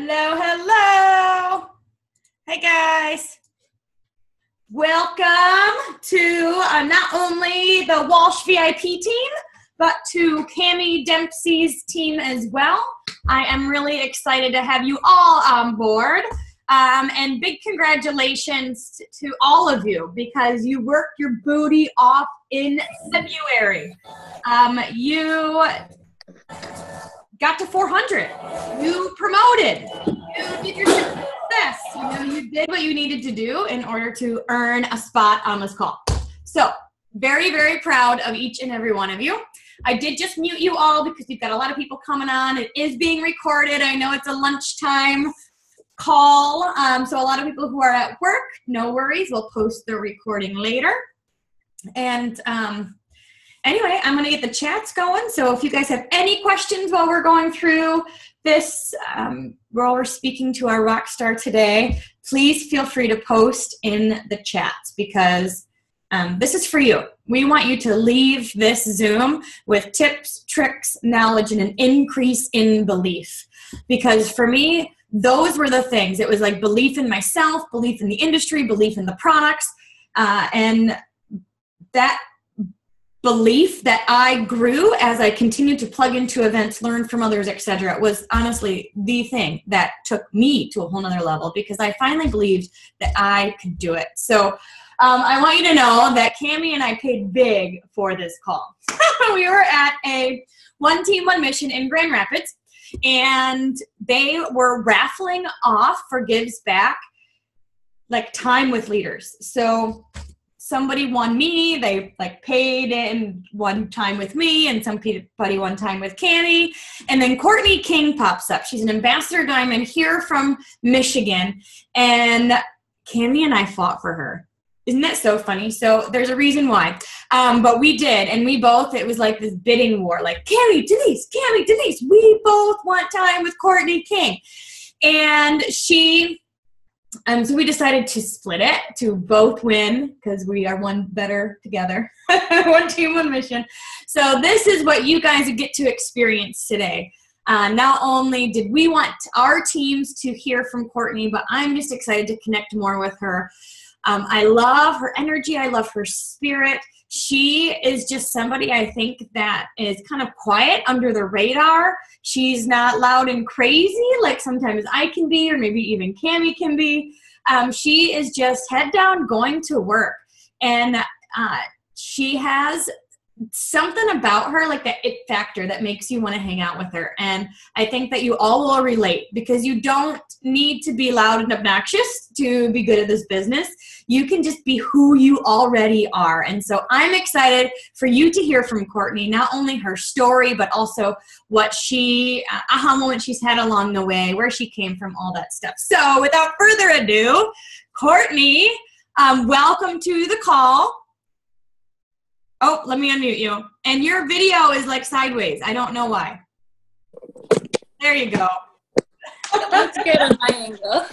Hello, hello. Hey guys. Welcome to not only the Walsh VIP team, but to Cami Dempsey's team as well. I am really excited to have you all on board. And big congratulations to all of you because you worked your booty off in February. You got to 400. You promoted. You did your success. You did what you needed to do in order to earn a spot on this call. So very, very proud of each and every one of you. I did just mute you all because you've got a lot of people coming on. It is being recorded. I know it's a lunchtime call. So a lot of people who are at work, no worries. We'll post the recording later. And anyway, I'm going to get the chats going. So if you guys have any questions while we're going through this, while we're speaking to our rock star today, please feel free to post in the chats because this is for you. We want you to leave this Zoom with tips, tricks, knowledge, and an increase in belief. Because for me, those were the things. It was like belief in myself, belief in the industry, belief in the products, and that belief that I grew as I continued to plug into events, learn from others, etc., was honestly the thing that took me to a whole nother level because I finally believed that I could do it. So I want you to know that Cami and I paid big for this call. We were at a One Team, One Mission in Grand Rapids, and they were raffling off for Gives Back, like time with leaders. So somebody won me, they like paid in one time with me, and somebody one time with Cami. And then Kourtni King pops up. She's an ambassador diamond here from Michigan. And Cami and I fought for her. Isn't that so funny? So there's a reason why. But we did, and we both, it was like this bidding war, like Cami, Denise, we both want time with Kourtni King. And so we decided to split it, to both win, because we are one better together. One team, one mission. So this is what you guys get to experience today. Not only did we want our teams to hear from Kourtni, but I'm just excited to connect more with her. I love her energy. I love her spirit. She is just somebody I think that is kind of quiet under the radar. She's not loud and crazy like sometimes I can be, or maybe even Cami can be. She is just head down going to work. And she has something about her, like that it factor that makes you want to hang out with her. And I think that you all will relate because you don't need to be loud and obnoxious to be good at this business. You can just be who you already are. And so I'm excited for you to hear from Kourtni, not only her story, but also what aha moment she's had along the way, where she came from, all that stuff. So without further ado, Kourtni, welcome to the call. Oh, let me unmute you. And your video is like sideways. I don't know why. There you go. That's good on my angle.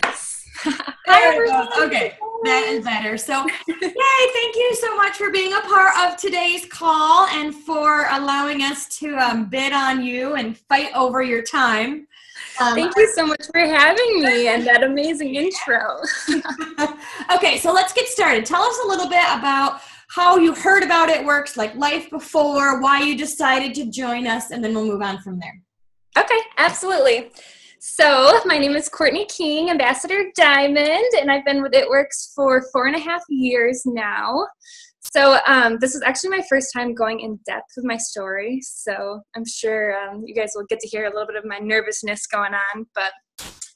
There we go. Okay, that is better. So, yay, thank you so much for being a part of today's call and for allowing us to bid on you and fight over your time. Thank you so much for having me and that amazing intro. Okay, so let's get started. Tell us a little bit about how you heard about It Works, like life before, why you decided to join us, and then we'll move on from there. Okay, absolutely. So my name is Kourtni King, Ambassador Diamond, and I've been with It Works for 4.5 years now. So this is actually my first time going in depth with my story, so I'm sure you guys will get to hear a little bit of my nervousness going on, but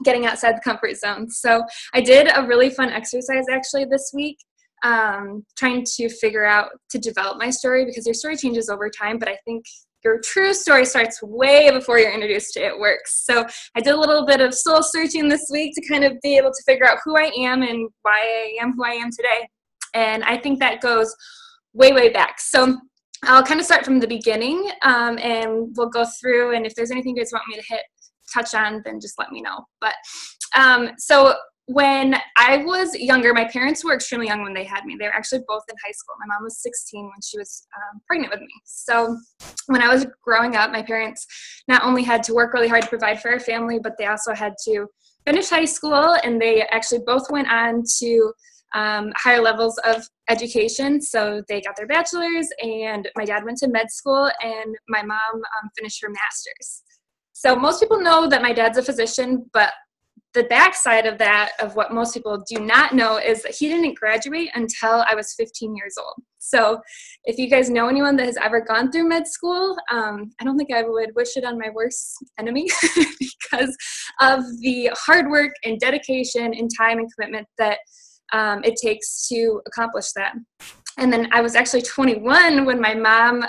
getting outside the comfort zone. So I did a really fun exercise actually this week, trying to figure out to develop my story because your story changes over time, but I think your true story starts way before you're introduced to It Works. So I did a little bit of soul searching this week to kind of be able to figure out who I am and why I am who I am today. And I think that goes way, way back. So I'll kind of start from the beginning and we'll go through, and if there's anything you guys want me to touch on, then just let me know. But so when I was younger, my parents were extremely young when they had me. They were actually both in high school. My mom was 16 when she was pregnant with me. So when I was growing up, my parents not only had to work really hard to provide for our family, but they also had to finished high school, and they actually both went on to higher levels of education. So they got their bachelor's, and my dad went to med school, and my mom finished her master's. So most people know that my dad's a physician, but the backside of that, of what most people do not know, is that he didn't graduate until I was 15 years old. So if you guys know anyone that has ever gone through med school, I don't think I would wish it on my worst enemy because of the hard work and dedication and time and commitment that it takes to accomplish that. And then I was actually 21 when my mom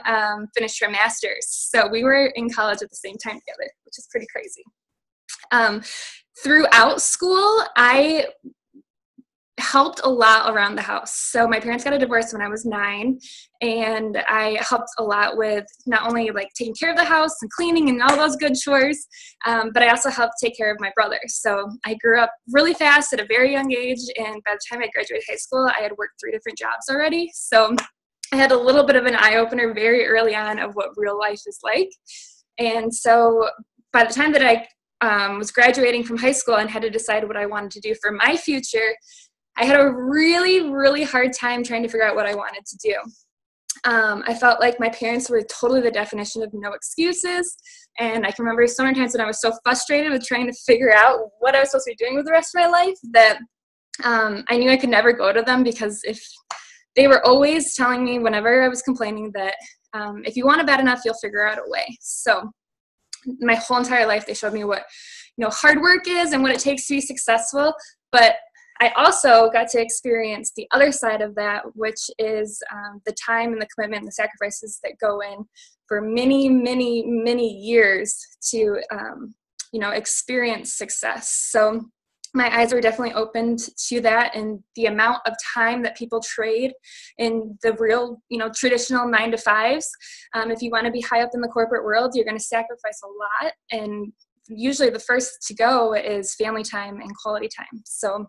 finished her master's. So we were in college at the same time together, which is pretty crazy. Throughout school, I helped a lot around the house. So my parents got a divorce when I was 9, and I helped a lot with not only like taking care of the house and cleaning and all those good chores, but I also helped take care of my brother. So I grew up really fast at a very young age, and by the time I graduated high school, I had worked 3 different jobs already. So I had a little bit of an eye-opener very early on of what real life is like. And so by the time that I was graduating from high school and had to decide what I wanted to do for my future, I had a really, really hard time trying to figure out what I wanted to do. I felt like my parents were totally the definition of no excuses. And I can remember so many times when I was so frustrated with trying to figure out what I was supposed to be doing with the rest of my life that I knew I could never go to them, because if they were always telling me whenever I was complaining that if you want it bad enough, you'll figure out a way. So my whole entire life, they showed me what, hard work is and what it takes to be successful. But I also got to experience the other side of that, which is the time and the commitment and the sacrifices that go in for many, many, many years to, experience success. So my eyes were definitely opened to that, and the amount of time that people trade in the real, traditional 9-to-5s. If you want to be high up in the corporate world, you're going to sacrifice a lot. And usually the first to go is family time and quality time. So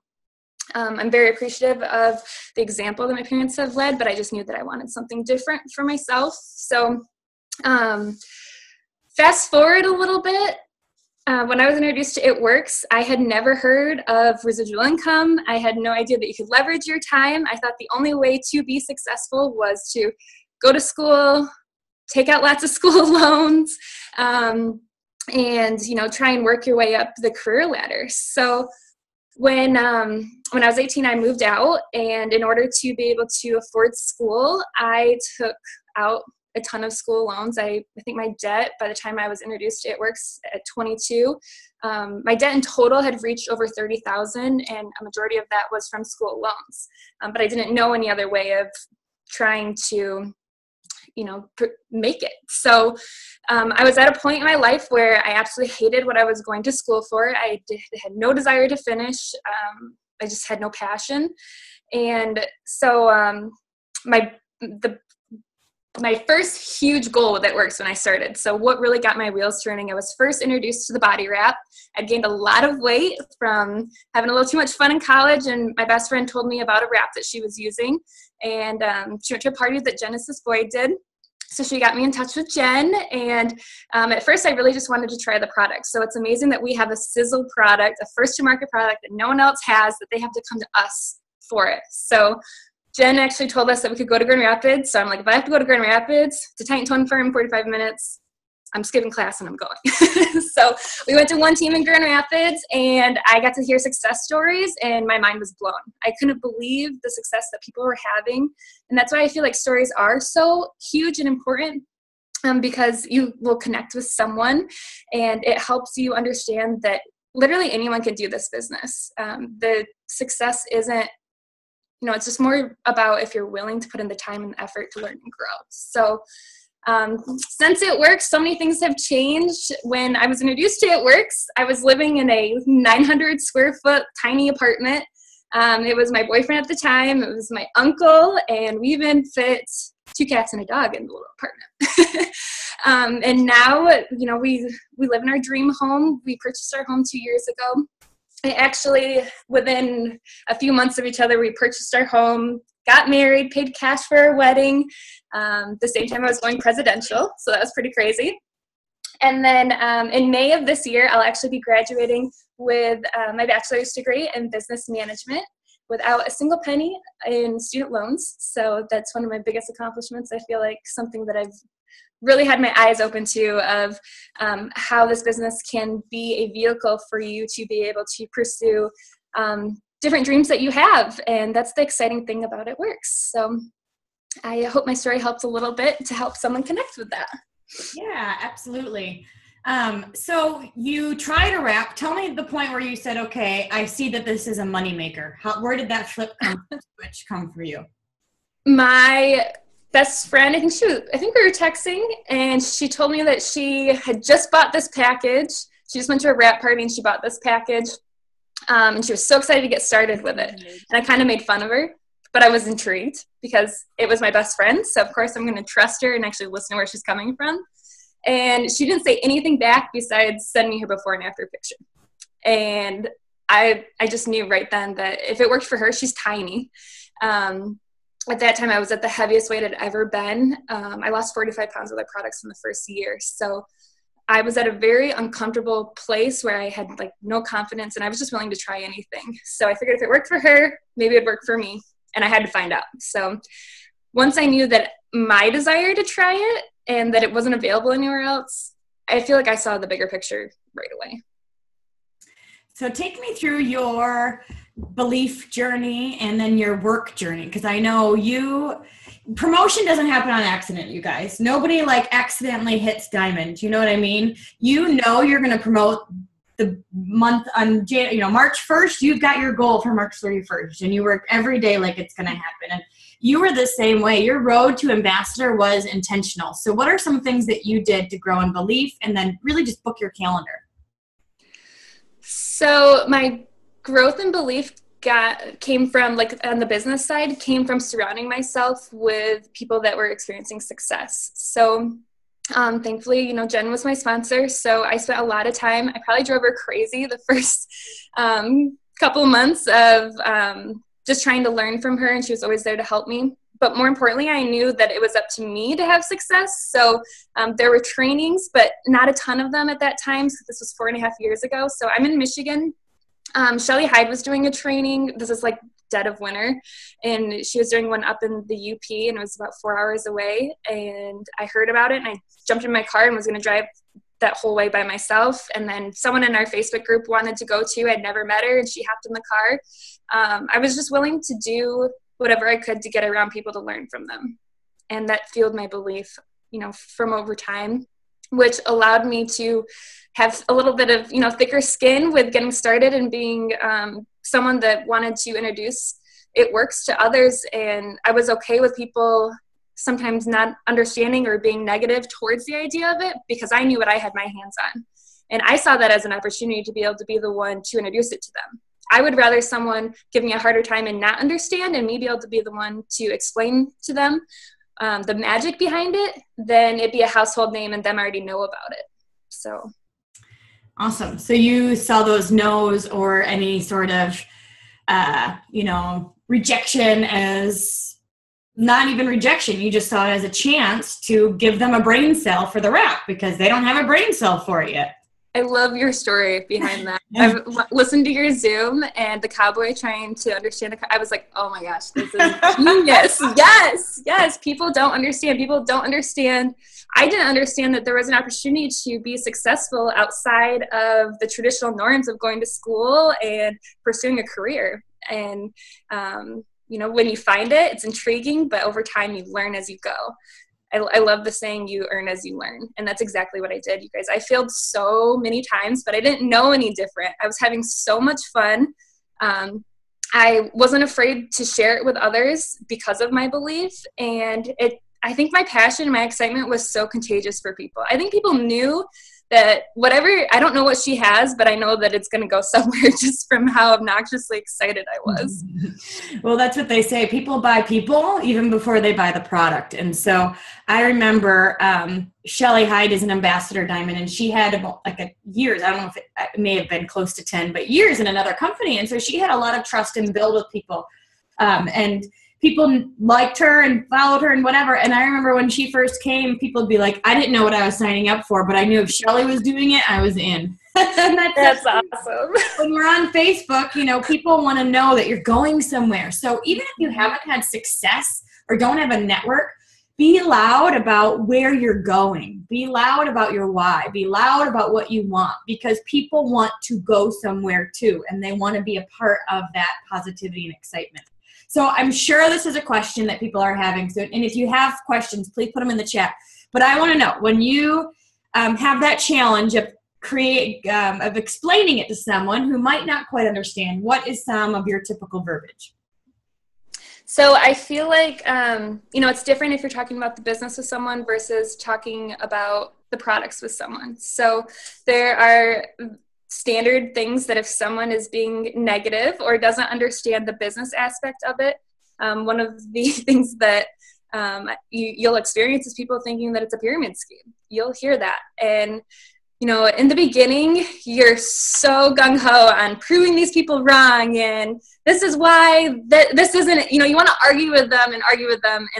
I'm very appreciative of the example that my parents have led, but I just knew that I wanted something different for myself. So fast forward a little bit. When I was introduced to It Works, I had never heard of residual income. I had no idea that you could leverage your time. I thought the only way to be successful was to go to school, take out lots of school loans, and, try and work your way up the career ladder. So when I was 18, I moved out, and in order to be able to afford school, I took out a ton of school loans. I think my debt, by the time I was introduced to It Works at 22, my debt in total had reached over $30,000, and a majority of that was from school loans. But I didn't know any other way of trying to, make it. So I was at a point in my life where I absolutely hated what I was going to school for. I had no desire to finish. I just had no passion. And so my first huge goal with It Works when I started. So what really got my wheels turning, I was first introduced to the body wrap. I'd gained a lot of weight from having a little too much fun in college, and my best friend told me about a wrap that she was using. And she went to a party that Genesis Boyd did. So she got me in touch with Jen, and at first I really just wanted to try the product. So it's amazing that we have a sizzle product, a first-to-market product that no one else has, that they have to come to us for it. So Jen actually told us that we could go to Grand Rapids. So I'm like, if I have to go to Grand Rapids to Titan Tone Firm in 45 minutes, I'm skipping class and I'm going. So we went to one team in Grand Rapids, and I got to hear success stories, and my mind was blown. I couldn't believe the success that people were having. And that's why I feel like stories are so huge and important, because you will connect with someone, and it helps you understand that literally anyone can do this business. The success isn't, it's just more about if you're willing to put in the time and effort to learn and grow. So since It Works, so many things have changed. When I was introduced to It Works, I was living in a 900 square foot tiny apartment. It was my boyfriend at the time. It was my uncle, and we even fit 2 cats and a dog in the little apartment. And now, we live in our dream home. We purchased our home 2 years ago. Actually, within a few months of each other, we purchased our home, got married, paid cash for our wedding. The same time I was going presidential, so that was pretty crazy. And then in May of this year, I'll actually be graduating with my bachelor's degree in business management without a single penny in student loans. So that's one of my biggest accomplishments. I feel like something that I've really had my eyes open to of how this business can be a vehicle for you to be able to pursue different dreams that you have. And that's the exciting thing about It Works. So I hope my story helps a little bit to help someone connect with that. Yeah, absolutely. So you tried a wrap. Tell me the point where you said, okay, I see that this is a moneymaker. Where did that switch come for you? My best friend, I think we were texting, and she told me that she had just bought this package. She just went to a wrap party and she bought this package. And she was so excited to get started with it. And I kind of made fun of her, but I was intrigued because it was my best friend. So of course I'm going to trust her and actually listen to where she's coming from. And she didn't say anything back besides send me her before and after picture. And I just knew right then that if it worked for her, she's tiny. At that time, I was at the heaviest weight I'd ever been. I lost 45 pounds with our products in the first year. So I was at a very uncomfortable place where I had like no confidence, and I was just willing to try anything. So I figured if it worked for her, maybe it'd work for me. And I had to find out. So once I knew that my desire to try it and that it wasn't available anywhere else, I feel like I saw the bigger picture right away. So take me through your belief journey and then your work journey, because I know promotion doesn't happen on accident, you guys. Nobody like accidentally hits diamond. You know what I mean? You know you're going to promote the month on March 1st. You've got your goal for March 31st, and you work every day like it's going to happen. And you were the same way. Your road to ambassador was intentional. So what are some things that you did to grow in belief and then really just book your calendar? So my growth in belief came from, like on the business side, came from surrounding myself with people that were experiencing success. So thankfully, Jen was my sponsor. So I spent a lot of time, I probably drove her crazy the first couple months of just trying to learn from her. And she was always there to help me. But more importantly, I knew that it was up to me to have success. So there were trainings, but not a ton of them at that time. So this was 4.5 years ago. So I'm in Michigan. Shelly Hyde was doing a training. This is like dead of winter. And she was doing one up in the UP, and it was about 4 hours away. And I heard about it, and I jumped in my car and was going to drive that whole way by myself. And then someone in our Facebook group wanted to go too. I'd never met her, and she hopped in the car. I was just willing to do whatever I could to get around people to learn from them. And that fueled my belief, from over time, which allowed me to have a little bit of, thicker skin with getting started and being someone that wanted to introduce It Works to others. And I was okay with people sometimes not understanding or being negative towards the idea of it, because I knew what I had my hands on. And I saw that as an opportunity to be able to be the one to introduce it to them. I would rather someone give me a harder time and not understand, and me be able to be the one to explain to them the magic behind it, than it be a household name and them already know about it. So. Awesome. So you saw those no's or any sort of, rejection as not even rejection. You just saw it as a chance to give them a brain cell for the wrap, because they don't have a brain cell for it yet. I love your story behind that. I've listened to your Zoom and the cowboy trying to understand. I was like, oh my gosh, this is genius. Yes. People don't understand. I didn't understand that there was an opportunity to be successful outside of the traditional norms of going to school and pursuing a career. And, when you find it, it's intriguing, but over time you learn as you go. I love the saying, you earn as you learn. And that's exactly what I did, you guys. I failed so many times, but I didn't know any different. I was having so much fun. I wasn't afraid to share it with others because of my belief. And I think my passion, my excitement was so contagious for people. I think people knew that I don't know what she has, but I know that it's going to go somewhere just from how obnoxiously excited I was. Well, that's what they say. People buy people even before they buy the product. And so I remember Shelly Hyde is an ambassador diamond, and she had years. I don't know if it may have been close to 10, but years in another company. And so she had a lot of trust and build with people. And people liked her and followed her and whatever. And I remember when she first came, people would be like, I didn't know what I was signing up for, but I knew if Shelly was doing it, I was in. And that's awesome. When we're on Facebook, you know, people want to know that you're going somewhere. So even if you haven't had success or don't have a network, be loud about where you're going. Be loud about your why. Be loud about what you want, because people want to go somewhere too, and they want to be a part of that positivity and excitement. So I'm sure this is a question that people are having. So, and if you have questions, please put them in the chat. But I want to know, when you have that challenge of explaining it to someone who might not quite understand, what is some of your typical verbiage? So I feel like, you know, it's different if you're talking about the business with someone versus talking about the products with someone. So there are standard things that if someone is being negative or doesn't understand the business aspect of it, one of the things that you'll experience is people thinking that it's a pyramid scheme. You'll hear that. And you know, in the beginning, you're so gung-ho on proving these people wrong, and this is why this isn't, you know, you want to argue with them. And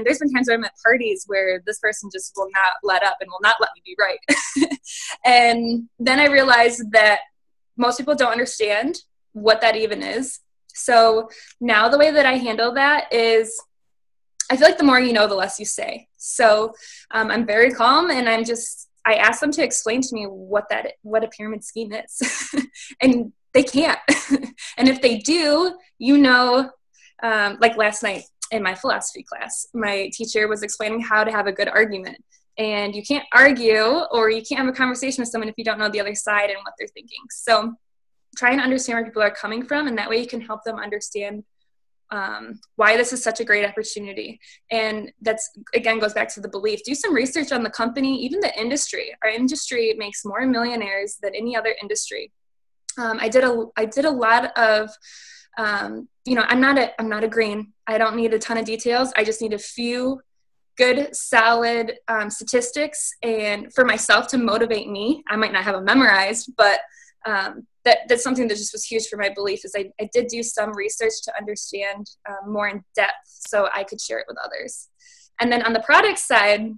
there's been times where I'm at parties where this person just will not let up and will not let me be right. And then I realized that most people don't understand what that even is. So now the way that I handle that is, I feel like the more you know, the less you say. So I'm very calm, and I ask them to explain to me what a pyramid scheme is. And they can't. And if they do, you know, like last night in my philosophy class, my teacher was explaining how to have a good argument. And you can't argue or you can't have a conversation with someone if you don't know the other side and what they're thinking. So try and understand where people are coming from, and that way you can help them understand why this is such a great opportunity. And that's, again, goes back to the belief. Do some research on the company, even the industry. Our industry makes more millionaires than any other industry. I did a lot of, you know, I'm not a green. I don't need a ton of details. I just need a few good, solid statistics, and for myself to motivate me. I might not have them memorized, but that's something that just was huge for my belief. Is I did do some research to understand more in depth so I could share it with others. And then on the product side,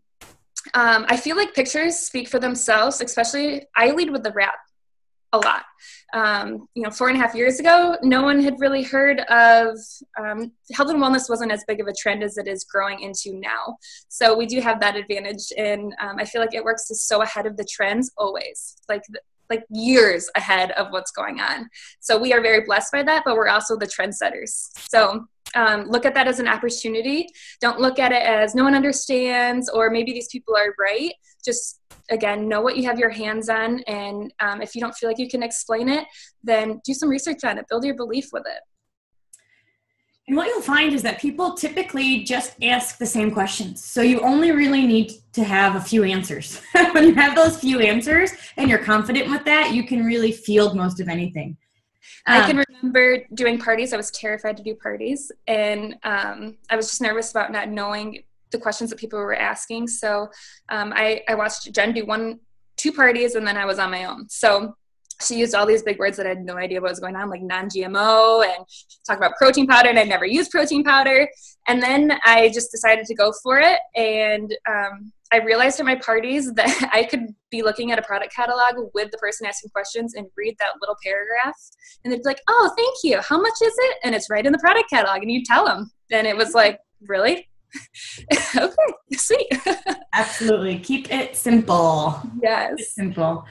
I feel like pictures speak for themselves, especially I lead with the wrap a lot. You know, 4.5 years ago, no one had really heard of health and wellness wasn't as big of a trend as it is growing into now. So we do have that advantage. And I feel like it works so ahead of the trends always. Like years ahead of what's going on. So we are very blessed by that, but we're also the trendsetters. So look at that as an opportunity. Don't look at it as no one understands or maybe these people are right. Just, again, know what you have your hands on. And if you don't feel like you can explain it, then do some research on it. Build your belief with it. And what you'll find is that people typically just ask the same questions. So you only really need to have a few answers. When you have those few answers and you're confident with that, you can really field most of anything. I can remember doing parties. I was terrified to do parties. And I was just nervous about not knowing the questions that people were asking. So I watched Jen do 2 parties, and then I was on my own. So she used all these big words that I had no idea what was going on, like non-GMO, and talk about protein powder, and I'd never used protein powder. And then I just decided to go for it. And I realized at my parties that I could be looking at a product catalog with the person asking questions and read that little paragraph. And they'd be like, oh, thank you. How much is it? And it's right in the product catalog. And you tell them. And it was like, really? Okay, sweet. Absolutely. Keep it simple. Yes. It's simple.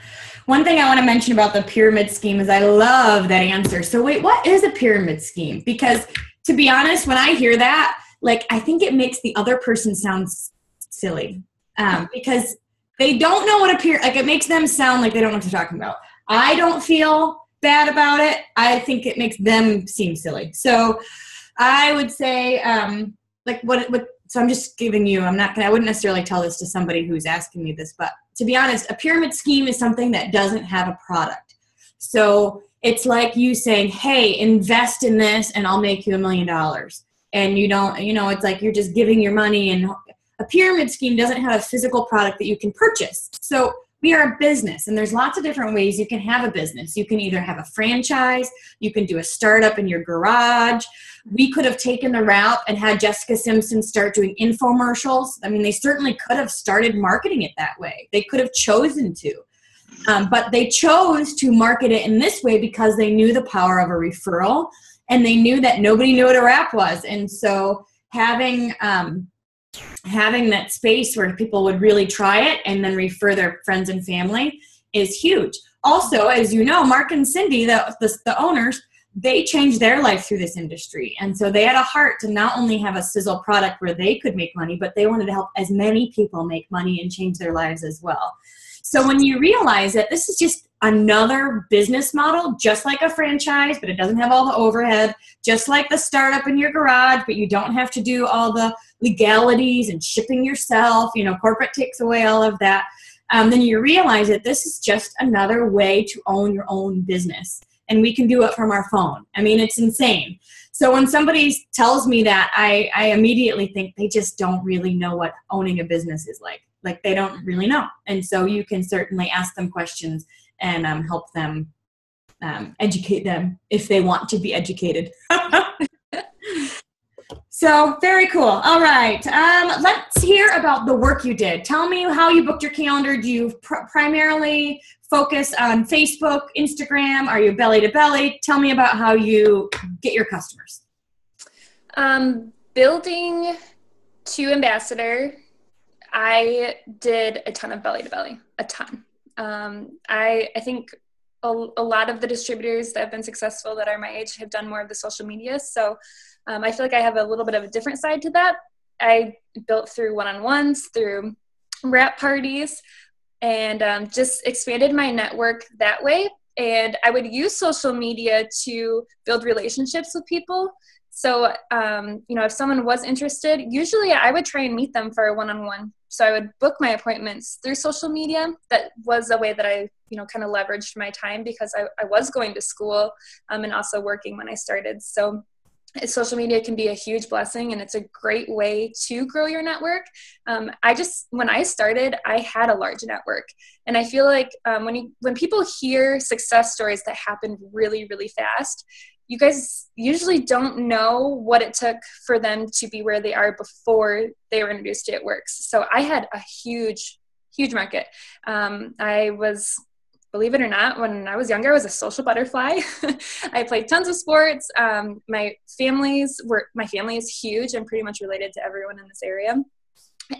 One thing I want to mention about the pyramid scheme is I love that answer. So wait, what is a pyramid scheme? Because to be honest, when I hear that, like, I think it makes the other person sound silly because they don't know what it makes them sound like they don't know what they're talking about. I don't feel bad about it. I think it makes them seem silly. So I would say, so I'm just giving you, I wouldn't necessarily tell this to somebody who's asking me this, but to be honest, a pyramid scheme is something that doesn't have a product. So it's like you saying, hey, invest in this and I'll make you $1 million. And you don't, it's like you're just giving your money, and a pyramid scheme doesn't have a physical product that you can purchase. So we are a business, and there's lots of different ways you can have a business. You can either have a franchise, you can do a startup in your garage. We could have taken the route and had Jessica Simpson start doing infomercials. I mean, they certainly could have started marketing it that way. They could have chosen to. But they chose to market it in this way because they knew the power of a referral, and they knew that nobody knew what a wrap was. And so having that space where people would really try it and then refer their friends and family is huge. Also, as you know, Mark and Cindy, the owners, they changed their life through this industry. And so they had a heart to not only have a sizzle product where they could make money, but they wanted to help as many people make money and change their lives as well. So when you realize that this is just another business model, just like a franchise, but it doesn't have all the overhead, just like the startup in your garage, but you don't have to do all the legalities and shipping yourself, corporate takes away all of that. Then you realize that this is just another way to own your own business. And we can do it from our phone. I mean, it's insane. So when somebody tells me that, I immediately think they just don't really know what owning a business is like. Like, they don't really know. And so you can certainly ask them questions and help them, educate them if they want to be educated. So very cool. All right. Let's hear about the work you did. Tell me how you booked your calendar. Do you primarily focus on Facebook, Instagram? Are you belly to belly? Tell me about how you get your customers. Building to ambassador, I did a ton of belly to belly, a ton. I think a lot of the distributors that have been successful that are my age have done more of the social media. So I feel like I have a little bit of a different side to that. I built through one-on-ones, through wrap parties, and just expanded my network that way. And I would use social media to build relationships with people. So, if someone was interested, usually I would try and meet them for a one-on-one. So I would book my appointments through social media. That was a way that I, kind of leveraged my time because I was going to school and also working when I started. So social media can be a huge blessing, and it's a great way to grow your network. When I started, I had a large network, and I feel like when people hear success stories that happen really, really fast, you guys usually don't know what it took for them to be where they are before they were introduced to It Works. So I had a huge, huge market. I was, believe it or not, when I was younger, I was a social butterfly. I played tons of sports. My family is huge. I'm pretty much related to everyone in this area.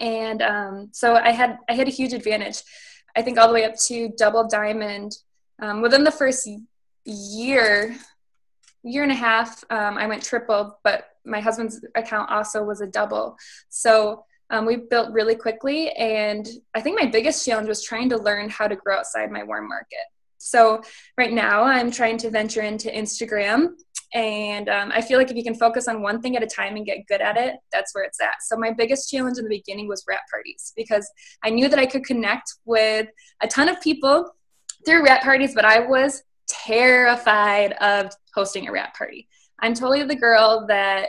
And so I had a huge advantage, I think all the way up to double diamond. Within the first year and a half, I went triple, but my husband's account also was a double. So we built really quickly, and I think my biggest challenge was trying to learn how to grow outside my warm market. So right now I'm trying to venture into Instagram, and I feel like if you can focus on one thing at a time and get good at it, that's where it's at. So my biggest challenge in the beginning was wrap parties, because I knew that I could connect with a ton of people through wrap parties, but I was terrified of hosting a wrap party. I'm totally the girl that,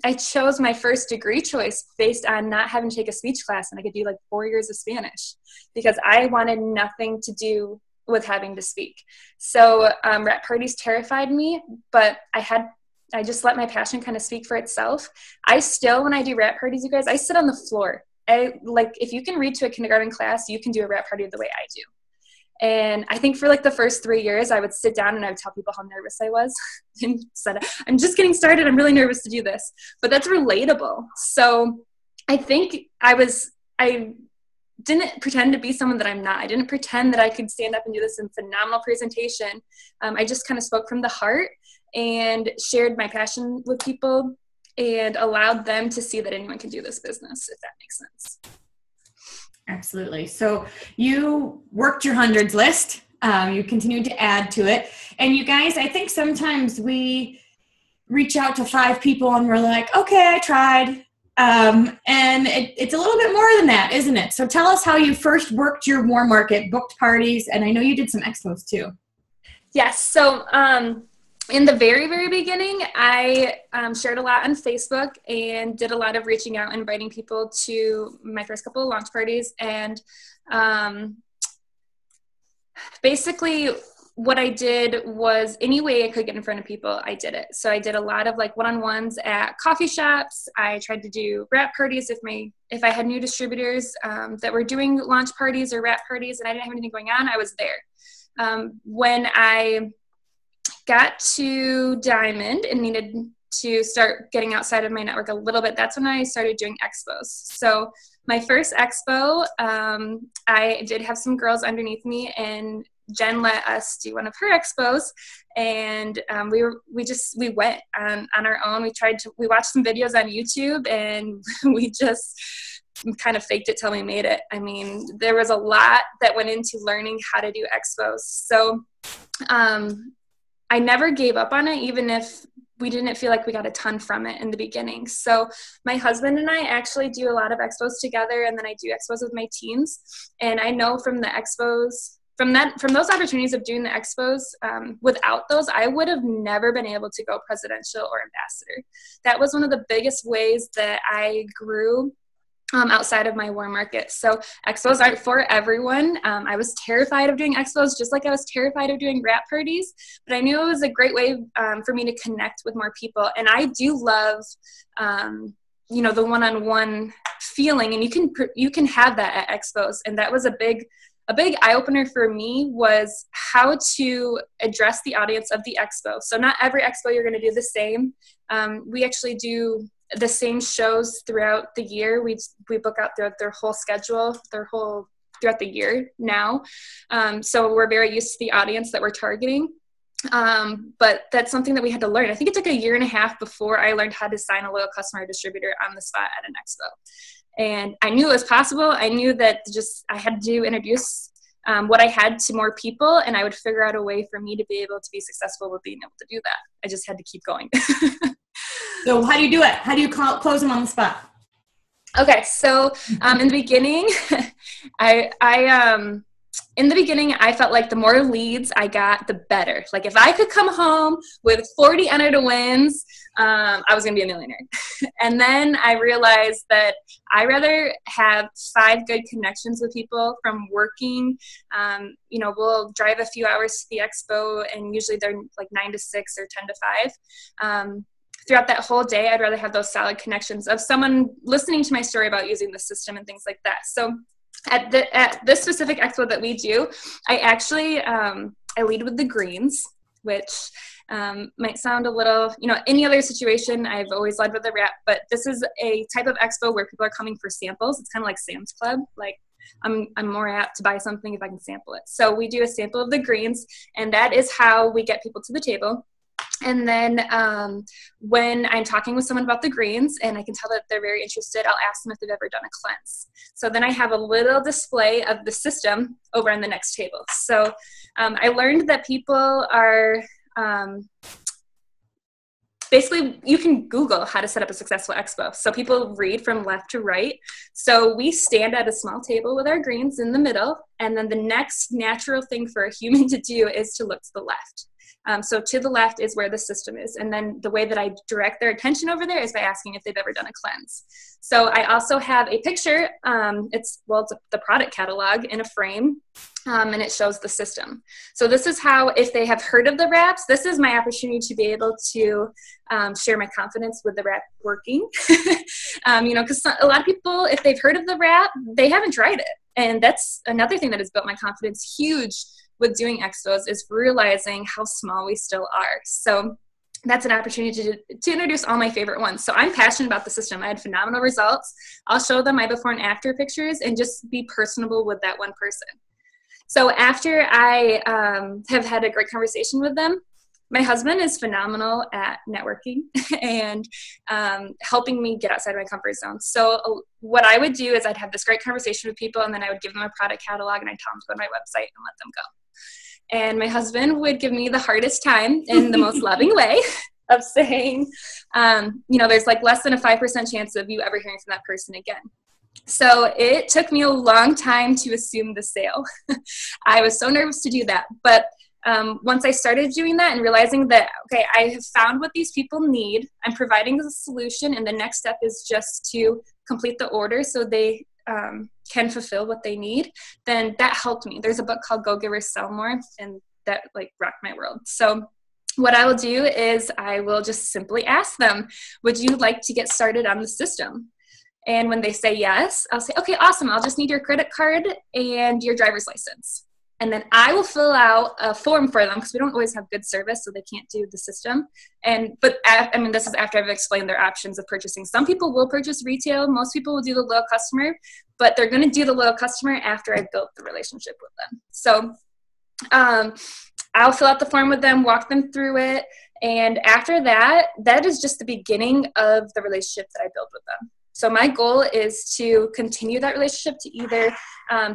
I chose my first degree choice based on not having to take a speech class, and I could do like 4 years of Spanish because I wanted nothing to do with having to speak. So wrap parties terrified me, but I just let my passion kind of speak for itself. I still, when I do wrap parties, you guys, I sit on the floor. If you can read to a kindergarten class, you can do a wrap party the way I do. And I think for like the first 3 years, I would sit down and I would tell people how nervous I was and said, I'm just getting started. I'm really nervous to do this. But that's relatable. So I think I didn't pretend to be someone that I'm not. I didn't pretend that I could stand up and do this in phenomenal presentation. I just kind of spoke from the heart and shared my passion with people and allowed them to see that anyone can do this business, if that makes sense. Absolutely. So you worked your hundreds list. You continued to add to it. And you guys, I think sometimes we reach out to 5 people and we're like, okay, I tried. And it's a little bit more than that, isn't it? So tell us how you first worked your warm market, booked parties, and I know you did some expos too. Yes. So in the very, very beginning, I shared a lot on Facebook and did a lot of reaching out and inviting people to my first couple of launch parties. And Basically, what I did was any way I could get in front of people, I did it. So I did a lot of like one-on-ones at coffee shops. I tried to do wrap parties if I had new distributors that were doing launch parties or wrap parties and I didn't have anything going on, I was there. When I got to Diamond and needed to start getting outside of my network a little bit, that's when I started doing expos. So my first expo, I did have some girls underneath me, and Jen let us do one of her expos, and we went on our own. We watched some videos on YouTube, and we just kind of faked it till we made it. I mean, there was a lot that went into learning how to do expos. So I never gave up on it, even if we didn't feel like we got a ton from it in the beginning. So my husband and I actually do a lot of expos together, and then I do expos with my teams. And I know from the expos, from those opportunities of doing the expos, without those, I would have never been able to go presidential or ambassador. That was one of the biggest ways that I grew outside of my warm market. So expos aren't for everyone. I was terrified of doing expos, just like I was terrified of doing wrap parties, but I knew it was a great way for me to connect with more people. And I do love, the one-on-one feeling, and you can have that at expos. And that was a big eye-opener for me, was how to address the audience of the expo. So not every expo you're going to do the same. We actually do the same shows throughout the year. We book out their whole schedule, throughout the year now. So we're very used to the audience that we're targeting. But that's something that we had to learn. I think it took a year and a half before I learned how to sign a loyal customer distributor on the spot at an expo. And I knew it was possible. I knew that I had to introduce what I had to more people, and I would figure out a way for me to be able to be successful with being able to do that. I just had to keep going. So how do you do it? How do you close them on the spot? Okay, so in the beginning, in the beginning, I felt like the more leads I got, the better. Like if I could come home with 40 enter to wins, I was going to be a millionaire. And then I realized that I rather have 5 good connections with people from working. We'll drive a few hours to the expo, and usually they're like 9 to 6 or 10 to 5. Throughout that whole day, I'd rather have those solid connections of someone listening to my story about using the system and things like that. So at this specific expo that we do, I actually, I lead with the greens, which might sound a little, any other situation, I've always led with the wrap, but this is a type of expo where people are coming for samples. It's kind of like Sam's Club. Like I'm more apt to buy something if I can sample it. So we do a sample of the greens, and that is how we get people to the table. And then when I'm talking with someone about the greens and I can tell that they're very interested, I'll ask them if they've ever done a cleanse. So then I have a little display of the system over on the next table. So I learned that people are basically, you can Google how to set up a successful expo. So people read from left to right. So we stand at a small table with our greens in the middle, and then the next natural thing for a human to do is to look to the left. So to the left is where the system is. And then the way that I direct their attention over there is by asking if they've ever done a cleanse. So I also have a picture. It's the product catalog in a frame, and it shows the system. So this is how, if they have heard of the wraps, this is my opportunity to be able to share my confidence with the wrap working. Because a lot of people, if they've heard of the wrap, they haven't tried it. And that's another thing that has built my confidence huge with doing expos, is realizing how small we still are. So that's an opportunity to introduce all my favorite ones. So I'm passionate about the system. I had phenomenal results. I'll show them my before and after pictures and just be personable with that one person. So after I have had a great conversation with them, my husband is phenomenal at networking and helping me get outside my comfort zone. So what I would do is I'd have this great conversation with people, and then I would give them a product catalog, and I'd tell them to go to my website and let them go. And my husband would give me the hardest time in the most loving way of saying, there's like less than a 5% chance of you ever hearing from that person again. So it took me a long time to assume the sale. I was so nervous to do that. But once I started doing that and realizing that, okay, I have found what these people need, I'm providing the solution, and the next step is just to complete the order so they can fulfill what they need, then that helped me. There's a book called Go Give or Sell More, and that like rocked my world. So what I will do is I will just simply ask them, would you like to get started on the system? And when they say yes, I'll say, okay, awesome. I'll just need your credit card and your driver's license. And then I will fill out a form for them because we don't always have good service, so they can't do the system. But this is after I've explained their options of purchasing. Some people will purchase retail. Most people will do the loyal customer, but they're going to do the loyal customer after I've built the relationship with them. So I'll fill out the form with them, walk them through it. And after that, that is just the beginning of the relationship that I build with them. So my goal is to continue that relationship to either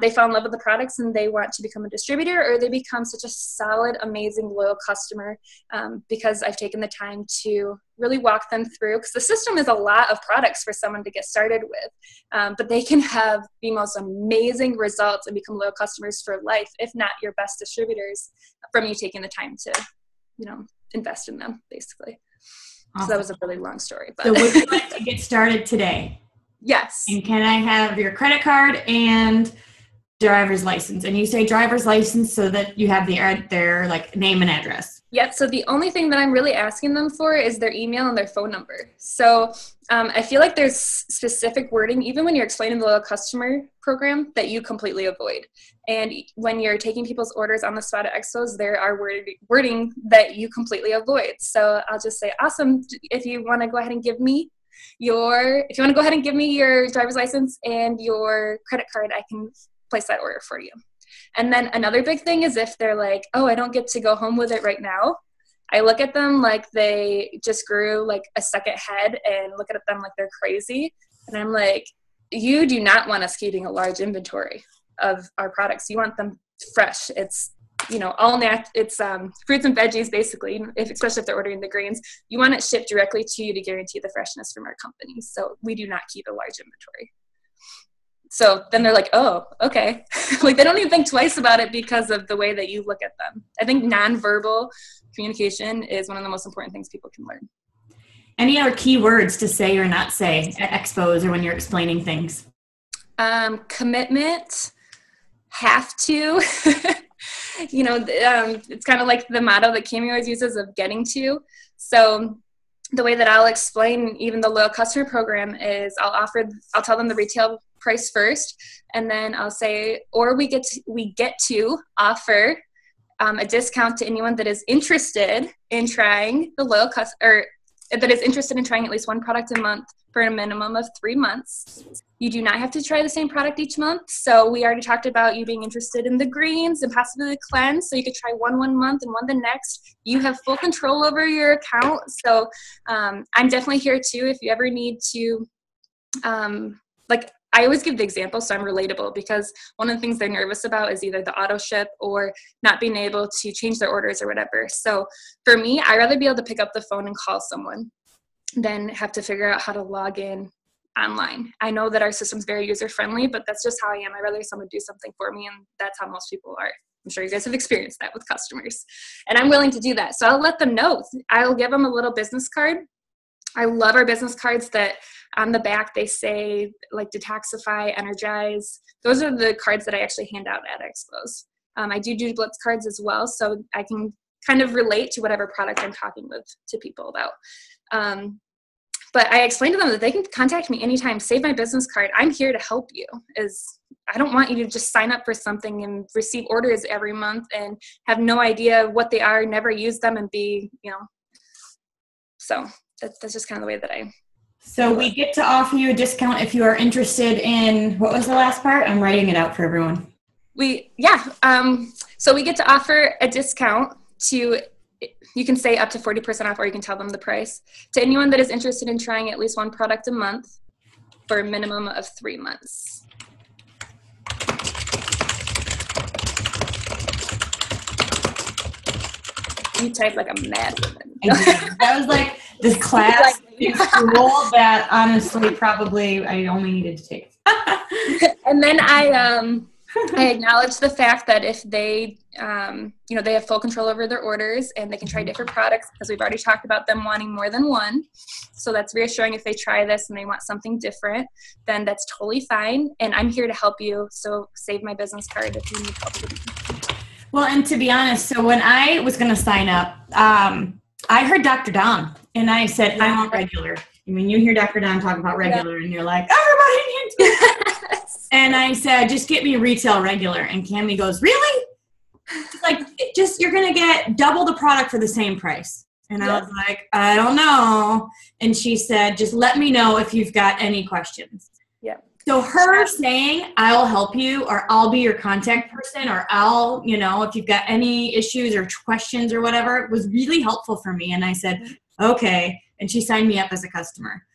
they fall in love with the products and they want to become a distributor, or they become such a solid, amazing, loyal customer because I've taken the time to really walk them through. Because the system is a lot of products for someone to get started with, but they can have the most amazing results and become loyal customers for life, if not your best distributors, from you taking the time to, invest in them, basically. Awesome. So that was a really long story. But. So would you like to get started today? Yes. And can I have your credit card and driver's license? And you say driver's license so that you have their like name and address. Yep. So the only thing that I'm really asking them for is their email and their phone number. So I feel like there's specific wording, even when you're explaining the loyal customer program, that you completely avoid. And when you're taking people's orders on the spot at expos, there are wording that you completely avoid. So I'll just say, awesome. If you want to go ahead and give me your driver's license and your credit card, I can place that order for you. And then another big thing is if they're like, oh, I don't get to go home with it right now. I look at them like they just grew like a second head and look at them like they're crazy. And I'm like, you do not want us keeping a large inventory of our products. You want them fresh. It's, all it's fruits and veggies, basically, especially if they're ordering the grains. You want it shipped directly to you to guarantee the freshness from our company. So we do not keep a large inventory. So then they're like, oh, okay. Like they don't even think twice about it because of the way that you look at them. I think nonverbal communication is one of the most important things people can learn. Any other key words to say or not say at expos or when you're explaining things? Commitment, have to. It's kind of like the motto that Cami always uses of getting to. So the way that I'll explain even the loyal customer program is I'll tell them the retail price first, and then I'll say, or we get to offer a discount to anyone that is interested in trying the loyal customer, or that is interested in trying at least one product a month for a minimum of 3 months. You do not have to try the same product each month. So we already talked about you being interested in the greens and possibly the cleanse. So you could try one month and one the next. You have full control over your account. So I'm definitely here too if you ever need to, I always give the example so I'm relatable, because one of the things they're nervous about is either the auto ship or not being able to change their orders or whatever. So for me, I'd rather be able to pick up the phone and call someone than have to figure out how to log in online. I know that our system's very user-friendly, but that's just how I am. I'd rather someone do something for me, and that's how most people are. I'm sure you guys have experienced that with customers. And I'm willing to do that. So I'll let them know. I'll give them a little business card. I love our business cards that on the back they say like detoxify, energize. Those are the cards that I actually hand out at expos. I do blitz cards as well, so I can kind of relate to whatever product I'm talking to people about. But I explained to them that they can contact me anytime, save my business card. I'm here to help you. I don't want you to just sign up for something and receive orders every month and have no idea what they are, never use them, and be, so that's just kind of the way that I. So we get to offer you a discount if you are interested in, what was the last part? I'm writing it out for everyone. So we get to offer a discount to, you can say up to 40% off, or you can tell them the price, to anyone that is interested in trying at least one product a month for a minimum of 3 months. You type like a mad woman. That was like this class in school that honestly probably I only needed to take. And then I I acknowledge the fact that if they, they have full control over their orders and they can try different products, because we've already talked about them wanting more than one. So that's reassuring. If they try this and they want something different, then that's totally fine. And I'm here to help you. So save my business card if you need help with it. Well, and to be honest, so when I was going to sign up, I heard Dr. Don, and I said, I want regular. I mean, you hear Dr. Don talk about regular, and you're like, everybody needs it. And I said, just get me retail regular. And Cammie goes, really? She's like, you're going to get double the product for the same price. And I was like, I don't know. And she said, just let me know if you've got any questions. Yeah. So her saying, I'll help you, or I'll be your contact person, or I'll, if you've got any issues or questions or whatever, was really helpful for me. And I said, okay. And she signed me up as a customer.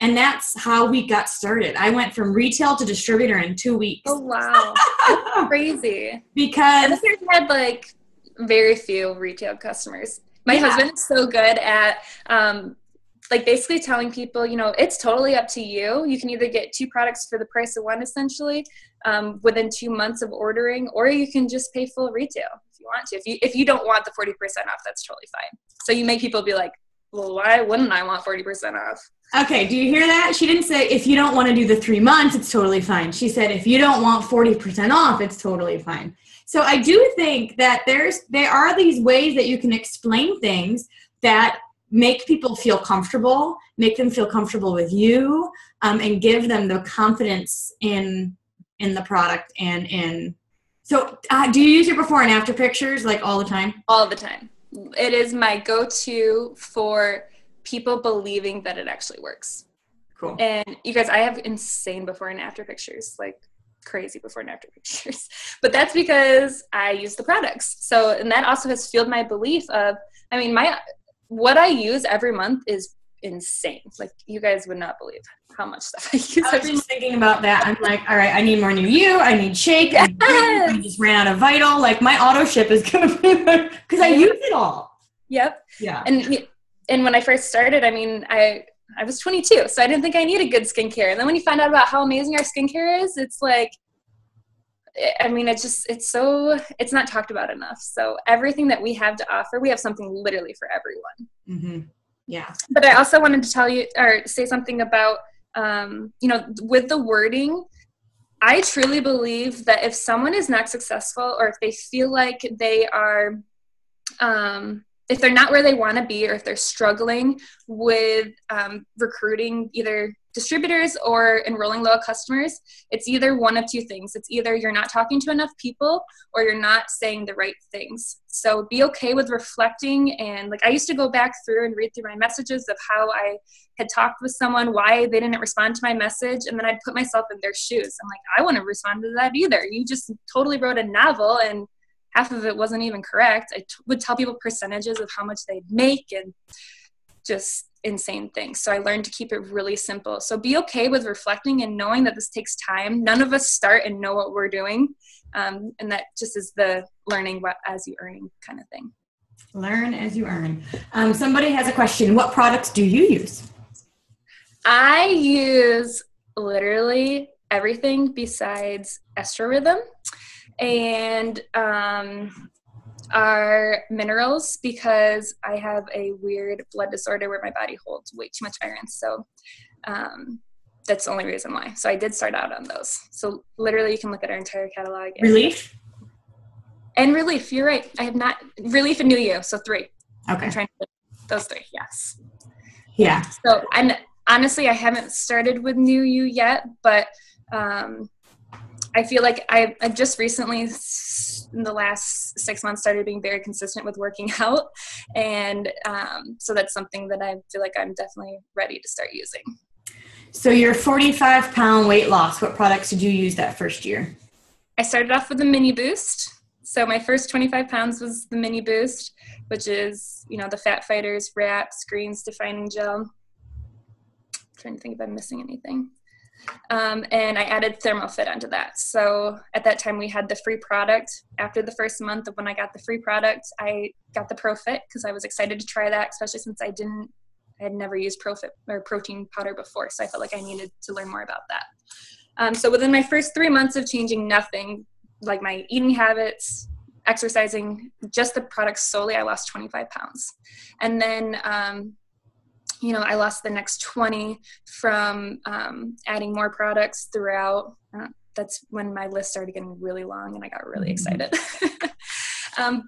And that's how we got started. I went from retail to distributor in 2 weeks. Oh, wow. That's crazy. Because I had like very few retail customers. My husband is so good at basically telling people, it's totally up to you. You can either get 2 products for the price of one, essentially, within 2 months of ordering, or you can just pay full retail if you want to. If you don't want the 40% off, that's totally fine. So you make people be like, well, why wouldn't I want 40% off? Okay, do you hear that? She didn't say if you don't want to do the 3 months, it's totally fine. She said if you don't want 40% off, it's totally fine. So I do think that there are these ways that you can explain things that make people feel comfortable, make them feel comfortable with you, and give them the confidence in the product and in. So do you use your before and after pictures like all the time? All the time. It is my go-to for people believing that it actually works. Cool. And you guys, I have insane before and after pictures, like crazy before and after pictures. But that's because I use the products. So, and that also has fueled my belief of, what I use every month is insane. Like, you guys would not believe how much stuff I use. I was just thinking about that. I'm like, all right, I need more New You. I need Shake. Yes. I just ran out of Vital. Like, my auto ship is going to be like, because I use it all. Yep. Yeah. And when I first started, I was 22, so I didn't think I needed good skincare. And then when you find out about how amazing our skincare is, it's like, it's not talked about enough. So everything that we have to offer, we have something literally for everyone. Mm-hmm. Yeah. But I also wanted to tell you or say something about, with the wording, I truly believe that if someone is not successful, or if they feel like they are, if they're not where they want to be, or if they're struggling with recruiting either distributors or enrolling loyal customers, it's either one of 2 things. It's either you're not talking to enough people, or you're not saying the right things. So be okay with reflecting. And I used to go back through and read through my messages of how I had talked with someone, why they didn't respond to my message. And then I'd put myself in their shoes. I'm like, I wouldn't respond to that either. You just totally wrote a novel and half of it wasn't even correct. I would tell people percentages of how much they'd make and just insane things. So I learned to keep it really simple. So be okay with reflecting and knowing that this takes time. None of us start and know what we're doing. And that just is the learning as you earning kind of thing. Learn as you earn. Somebody has a question. What products do you use? I use literally everything besides Estro Rhythm and are minerals, because I have a weird blood disorder where my body holds way too much iron. So that's the only reason why. So I did start out on those. So literally you can look at our entire catalog. Relief? And Relief, you're right. I have not, Relief and New You, so 3. Okay. I'm trying to those 3, yes. Yeah. So honestly, I haven't started with New You yet, but I feel like I just recently, in the last 6 months, started being very consistent with working out. And so that's something that I feel like I'm definitely ready to start using. So your 45-pound weight loss, what products did you use that first year? I started off with the Mini Boost. So my first 25 pounds was the Mini Boost, which is, the Fat Fighters, Wraps, Greens Defining Gel. I'm trying to think if I'm missing anything. And I added ThermoFit onto that. So at that time we had the free product. After the first month of when I got the free product, I got the ProFit because I was excited to try that, especially since I had never used ProFit or protein powder before. So I felt like I needed to learn more about that. So within my first 3 months of changing nothing, like my eating habits, exercising, just the products solely, I lost 25 pounds. And then, I lost the next 20 from adding more products throughout. That's when my list started getting really long and I got really excited.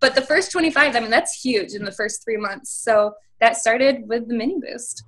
But the first 25, that's huge in the first 3 months. So that started with the mini boost.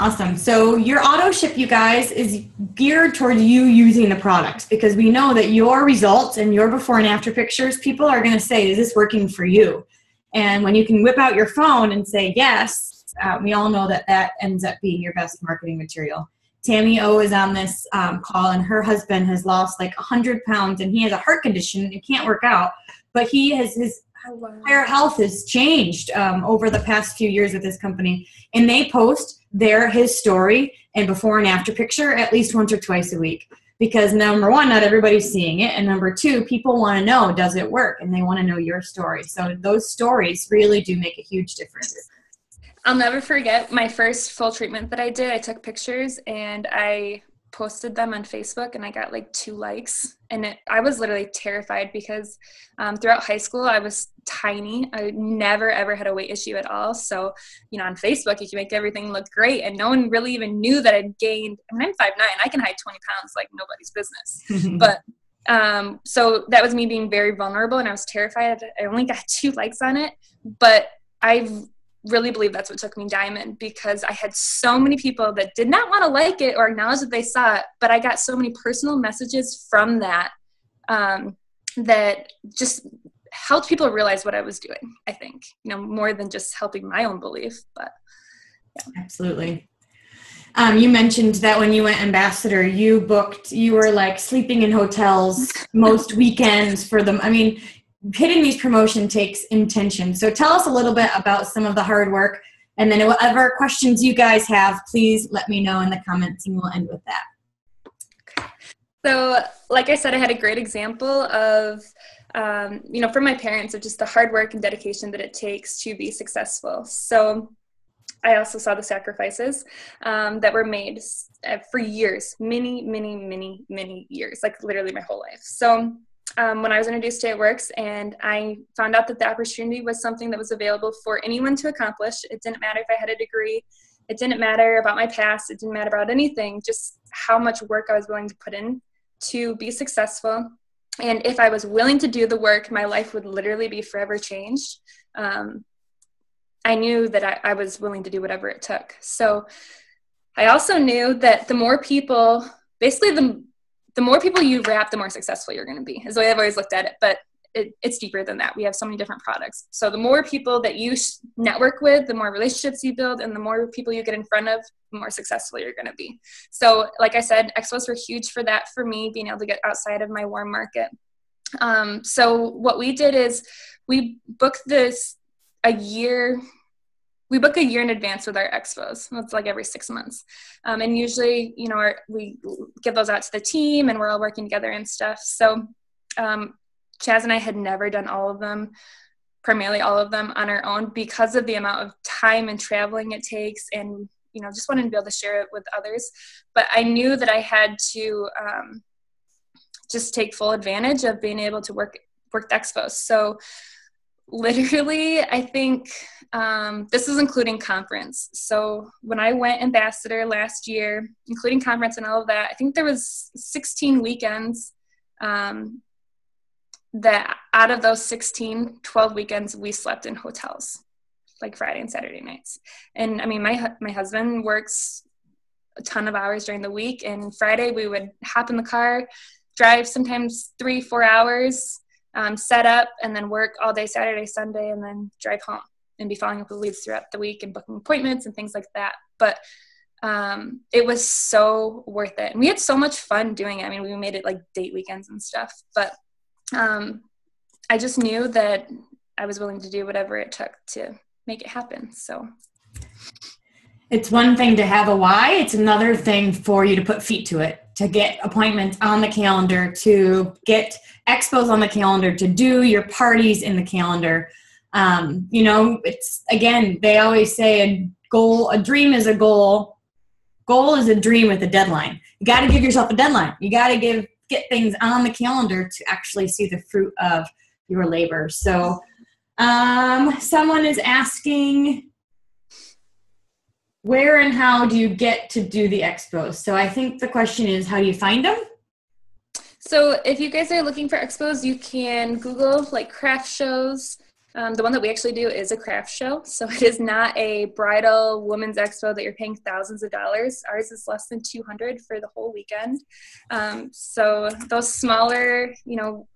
Awesome. So your auto ship, you guys, is geared toward you using the product, because we know that your results and your before and after pictures, people are going to say, is this working for you? And when you can whip out your phone and say yes, we all know that that ends up being your best marketing material. Tammy O is on this call, and her husband has lost like 100 pounds, and he has a heart condition and can't work out, but he has his entire health has changed over the past few years with this company, and they post his story and before and after picture at least once or twice a week, because number one, not everybody's seeing it, and number two, people want to know, does it work? And they want to know your story. So those stories really do make a huge difference. I'll never forget my first full treatment that I did. I took pictures and I posted them on Facebook, and I got like 2 likes. And I was literally terrified because throughout high school, I was tiny. I never, ever had a weight issue at all. So, on Facebook, you can make everything look great. And no one really even knew that I'd gained. I'm 5'9". I can hide 20 pounds like nobody's business. But so that was me being very vulnerable, and I was terrified. I only got 2 likes on it. But I really believe that's what took me diamond, because I had so many people that did not want to like it or acknowledge that they saw it, but I got so many personal messages from that that just helped people realize what I was doing, I think, more than just helping my own belief. But yeah. Absolutely. You mentioned that when you went ambassador, you were like sleeping in hotels most weekends for them. Hitting these promotion takes intention. So tell us a little bit about some of the hard work, and then whatever questions you guys have, please let me know in the comments, and we'll end with that. So like I said, I had a great example of, from my parents, of just the hard work and dedication that it takes to be successful. So I also saw the sacrifices that were made for years, many, many, many, many years, like literally my whole life. So when I was introduced to It Works, and I found out that the opportunity was something that was available for anyone to accomplish. It didn't matter if I had a degree. It didn't matter about my past. It didn't matter about anything, just how much work I was willing to put in to be successful. And if I was willing to do the work, my life would literally be forever changed. I knew that I was willing to do whatever it took. So I also knew that the more people, basically the more people you wrap, the more successful you're going to be, is the way I've always looked at it. But it's deeper than that. We have so many different products. So the more people that you network with, the more relationships you build, and the more people you get in front of, the more successful you're going to be. So like I said, expos were huge for that, for me, being able to get outside of my warm market. So what we did is we booked a year in advance with our expos. It's like every 6 months. And usually, we give those out to the team, and we're all working together and stuff. So Chaz and I had never done primarily all of them on our own, because of the amount of time and traveling it takes, and, just wanted to be able to share it with others. But I knew that I had to just take full advantage of being able to work the expos. So literally, I think this is including conference. So when I went ambassador last year, including conference and all of that, I think there was 16 weekends that out of those 12 weekends, we slept in hotels, like Friday and Saturday nights. And my husband works a ton of hours during the week, and Friday we would hop in the car, drive sometimes 3-4 hours, set up, and then work all day Saturday, Sunday, and then drive home and be following up with leads throughout the week and booking appointments and things like that. But it was so worth it. And we had so much fun doing it. We made it like date weekends and stuff. But I just knew that I was willing to do whatever it took to make it happen. So it's one thing to have a why. It's another thing for you to put feet to it, to get appointments on the calendar, to get expos on the calendar, to do your parties in the calendar. It's, again, they always say a dream is a goal. Goal is a dream with a deadline. you got to give yourself a deadline. You got to get things on the calendar to actually see the fruit of your labor. So someone is asking, where and how do you get to do the expos? So I think the question is, how do you find them? So if you guys are looking for expos, you can Google like craft shows. The one that we actually do is a craft show. So it is not a bridal women's expo that you're paying thousands of dollars. Ours is less than $200 for the whole weekend. So those smaller,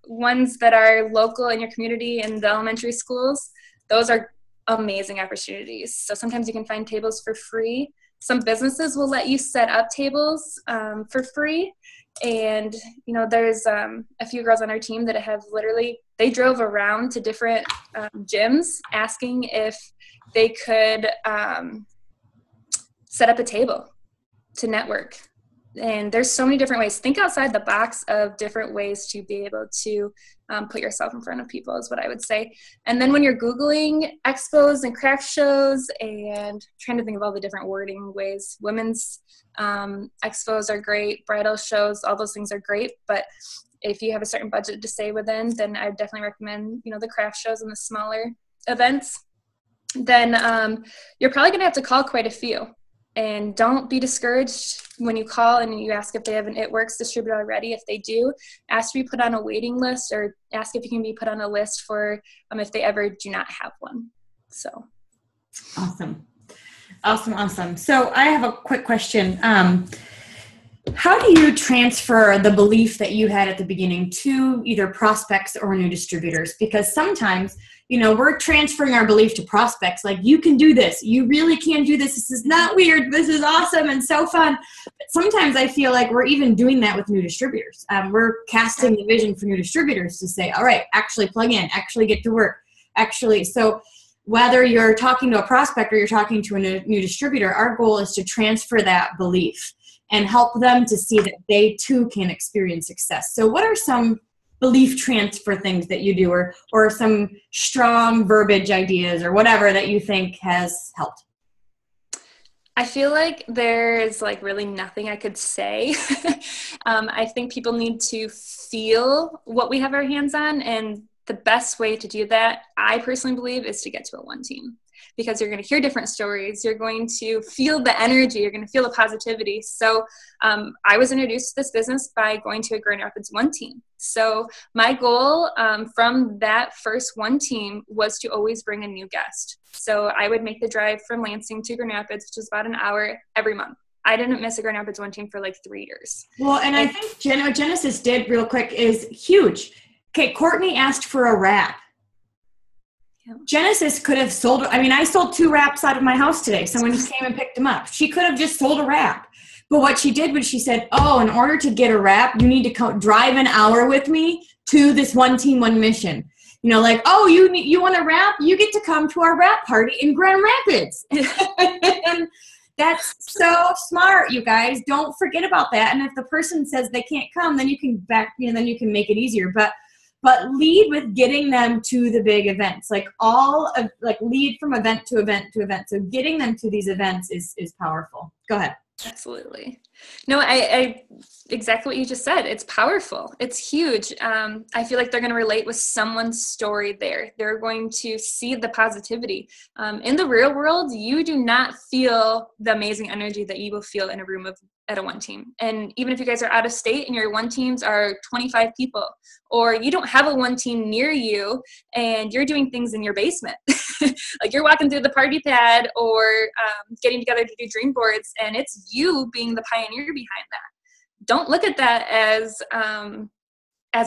ones that are local in your community and the elementary schools, those are amazing opportunities. So sometimes you can find tables for free. Some businesses will let you set up tables for free. And, there's a few girls on our team that have they drove around to different gyms asking if they could set up a table to network. And there's so many different ways. Think outside the box of different ways to be able to put yourself in front of people is what I would say. And then when you're Googling expos and craft shows and trying to think of all the different wording ways, women's expos are great, bridal shows, all those things are great. But if you have a certain budget to stay within, then I definitely recommend, the craft shows and the smaller events. Then you're probably going to have to call quite a few. And don't be discouraged when you call and you ask if they have an It Works distributor already. If they do, ask to be put on a waiting list, or ask if you can be put on a list for if they ever do not have one. So awesome. So I have a quick question. How do you transfer the belief that you had at the beginning to either prospects or new distributors? Because sometimes, we're transferring our belief to prospects. Like, you can do this. You really can do this. This is not weird. This is awesome and so fun. But sometimes I feel like we're even doing that with new distributors. We're casting the vision for new distributors to say, all right, actually plug in, actually get to work. So whether you're talking to a prospect or you're talking to a new distributor, our goal is to transfer that belief and help them to see that they too can experience success. So what are some belief transfer things that you do, or some strong verbiage ideas or whatever that you think has helped? I feel like there's really nothing I could say. I think people need to feel what we have our hands on, and the best way to do that, I personally believe, is to get to a one team. Because you're going to hear different stories. You're going to feel the energy. You're going to feel the positivity. So I was introduced to this business by going to a Grand Rapids one team. So my goal from that first one team was to always bring a new guest. So I would make the drive from Lansing to Grand Rapids, which is about an hour every month. I didn't miss a Grand Rapids one team for 3 years. Well, and I think what Genesis did real quick is huge. Okay, Kourtni asked for a wrap. Genesis could have sold, I sold 2 wraps out of my house today. Someone just came and picked them up. She could have just sold a wrap. But what she did was she said, in order to get a wrap, you need to drive an hour with me to this one team, one mission. You want a wrap? You get to come to our wrap party in Grand Rapids. And that's so smart, you guys. Don't forget about that. And if the person says they can't come, then you can make it easier. But lead with getting them to the big events, lead from event to event to event. So getting them to these events is powerful. Go ahead. Absolutely. No, I exactly what you just said. It's powerful. It's huge. I feel like they're going to relate with someone's story there. They're going to see the positivity. In the real world, you do not feel the amazing energy that you will feel in a room at a one team. And even if you guys are out of state and your one teams are 25 people, or you don't have a one team near you and you're doing things in your basement, like you're walking through the party pad or getting together to do dream boards, and it's you being the pioneer behind that. Don't look at that as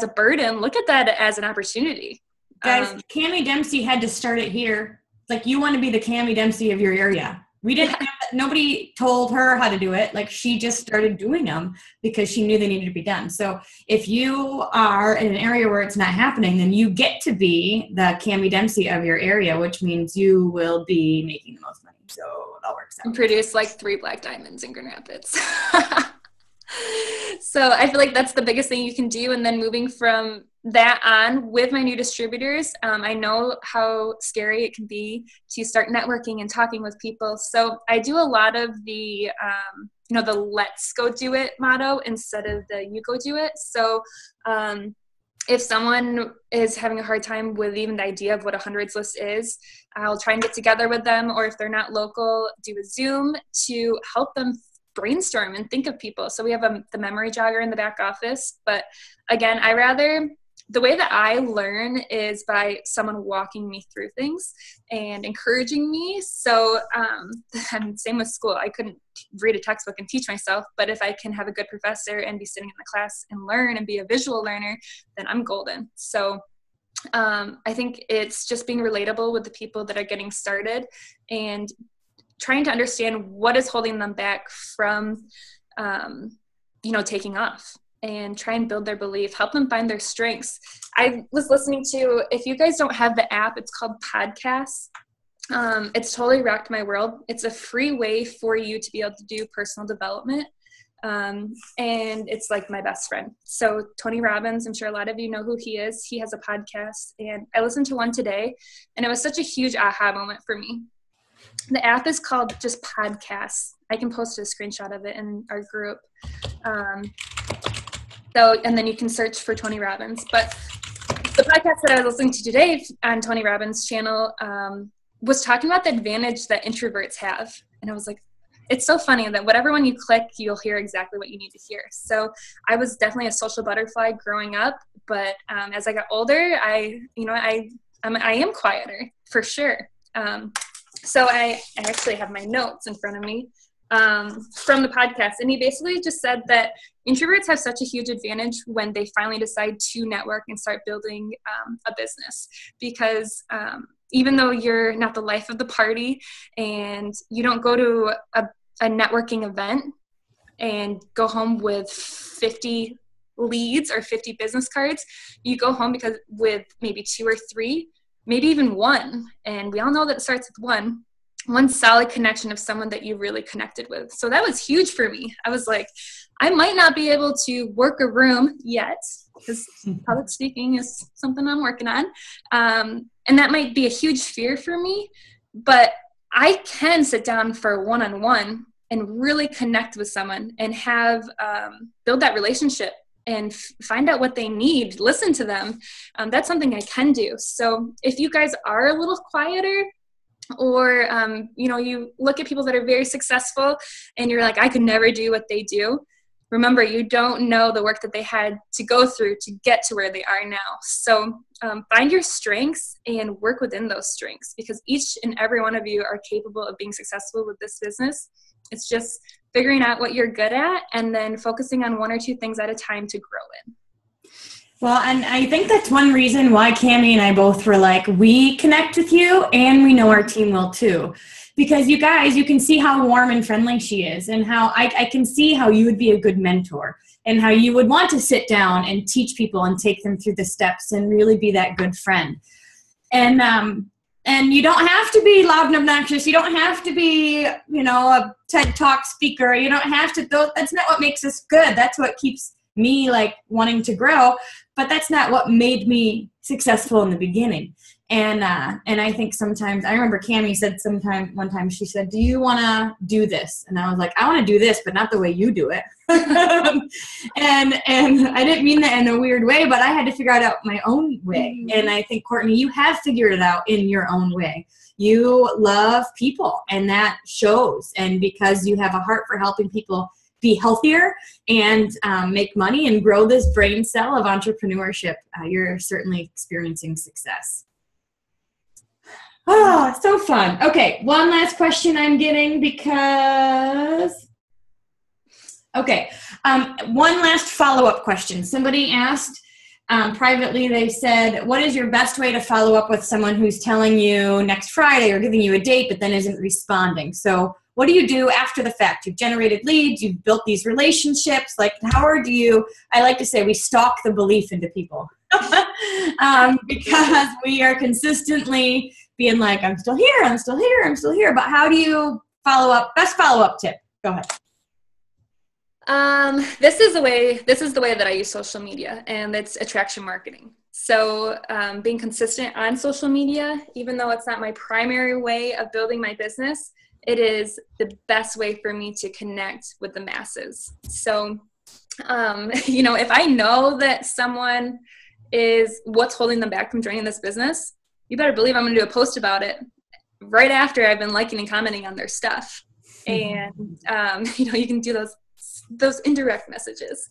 a burden. Look at that as an opportunity. Guys, Cammie Dempsey had to start it here. You want to be the Cammie Dempsey of your area. We didn't have, nobody told her how to do it. She just started doing them because she knew they needed to be done. So if you are in an area where it's not happening, then you get to be the Cammie Dempsey of your area, which means you will be making the most money. So it all works out. And produce 3 black diamonds in Grand Rapids. So I feel like that's the biggest thing you can do. And then moving from that on with my new distributors, I know how scary it can be to start networking and talking with people. So I do a lot of the the let's go do it motto instead of the you go do it. So if someone is having a hard time with even the idea of what a hundreds list is, I'll try and get together with them, or if they're not local, do a Zoom to help them brainstorm and think of people. So we have the memory jogger in the back office. But again, the way that I learn is by someone walking me through things and encouraging me. So same with school. I couldn't read a textbook and teach myself, but if I can have a good professor and be sitting in the class and learn and be a visual learner, then I'm golden. So I think it's just being relatable with the people that are getting started and trying to understand what is holding them back from, taking off, and try and build their belief, help them find their strengths. I was listening to, if you guys don't have the app, it's called Podcasts. It's totally rocked my world. It's a free way for you to be able to do personal development. And it's like my best friend. So Tony Robbins, I'm sure a lot of you know who he is. He has a podcast, and I listened to one today, and it was such a huge aha moment for me. The app is called just Podcasts. I can post a screenshot of it in our group. And then you can search for Tony Robbins. But the podcast that I was listening to today on Tony Robbins' channel was talking about the advantage that introverts have. And I was like, it's so funny that whatever one you click, you'll hear exactly what you need to hear. So I was definitely a social butterfly growing up. But as I got older, I am quieter for sure. So I actually have my notes in front of me from the podcast. And he basically just said that introverts have such a huge advantage when they finally decide to network and start building a business. Because even though you're not the life of the party and you don't go to a networking event and go home with 50 leads or 50 business cards, you go home with maybe 2 or 3, maybe even 1. And we all know that it starts with one solid connection of someone that you really connected with. So that was huge for me. I was like, I might not be able to work a room yet, because public speaking is something I'm working on. And that might be a huge fear for me, but I can sit down for a one-on-one and really connect with someone and have build that relationship and find out what they need, listen to them. That's something I can do. So if you guys are a little quieter, or, you look at people that are very successful and you're like, I could never do what they do. Remember, you don't know the work that they had to go through to get to where they are now. So find your strengths and work within those strengths, because each and every one of you are capable of being successful with this business. It's just figuring out what you're good at and then focusing on 1 or 2 things at a time to grow in. Well, and I think that's one reason why Cammie and I both were like, we connect with you and we know our team will too. Because you guys, you can see how warm and friendly she is, and how I can see how you would be a good mentor and how you would want to sit down and teach people and take them through the steps and really be that good friend. And you don't have to be loud and obnoxious. You don't have to be, a TED Talk speaker. You don't have to, that's not what makes us good. That's what keeps me wanting to grow, but that's not what made me successful in the beginning. And I think sometimes, I remember Cammie said one time she said, do you want to do this? And I was like, I want to do this, but not the way you do it. and I didn't mean that in a weird way, but I had to figure it out my own way. Mm-hmm. And I think, Kourtni, you have figured it out in your own way. You love people, and that shows. And because you have a heart for helping people be healthier and make money and grow this brain cell of entrepreneurship, you're certainly experiencing success. Oh, so fun. Okay, one last question I'm getting one last follow-up question. Somebody asked privately, they said, what is your best way to follow up with someone who's telling you next Friday or giving you a date but then isn't responding? So what do you do after the fact? You've generated leads, you've built these relationships. How do you, I like to say we stalk the belief into people because we are consistently being like, I'm still here. But how do you follow up? Best follow-up tip. Go ahead. This is the way that I use social media, and it's attraction marketing. So being consistent on social media, even though it's not my primary way of building my business, it is the best way for me to connect with the masses. So, if I know that someone is what's holding them back from joining this business, you better believe I'm going to do a post about it right after I've been liking and commenting on their stuff. And, you can do those indirect messages.